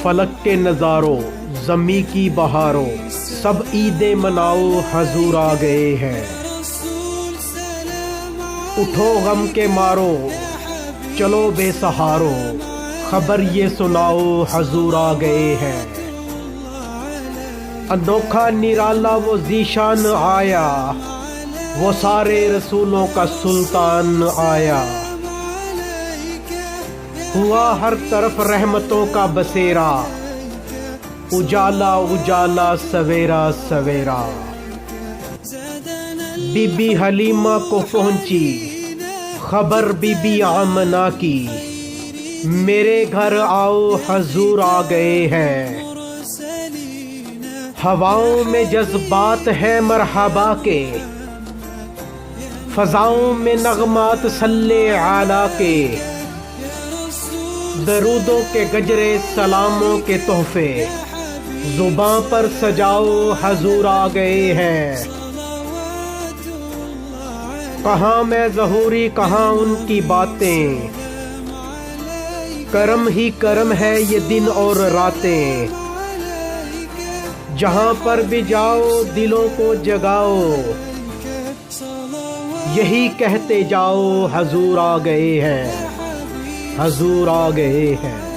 فلک کے نظاروں زمیں کی بہاروں سب عیدیں مناؤ حضور آ گئے ہیں۔ اٹھو غم کے مارو چلو بے سہارو خبر یہ سناؤ حضور آ گئے ہیں۔ انوکھا نرالا وہ ذیشان آیا، وہ سارے رسولوں کا سلطان آیا۔ ہوا ہر طرف رحمتوں کا بسیرا، اجالا اجالا سویرا سویرا۔ بی بی حلیمہ کو پہنچی خبر بی بی آمنہ کی، میرے گھر آؤ حضور آ گئے ہیں۔ ہواؤں میں جذبات ہے مرحبا کے، فضاؤں میں نغمات صلی اعلیٰ کے۔ درودوں کے گجرے سلاموں کے تحفے زباں پر سجاؤ حضور آ گئے ہیں۔ کہاں میں ظہوری کہاں ان کی باتیں، کرم ہی کرم ہے یہ دن اور راتیں۔ جہاں پر بھی جاؤ دلوں کو جگاؤ، یہی کہتے جاؤ حضور آ گئے ہیں، حضور آ گئے ہیں۔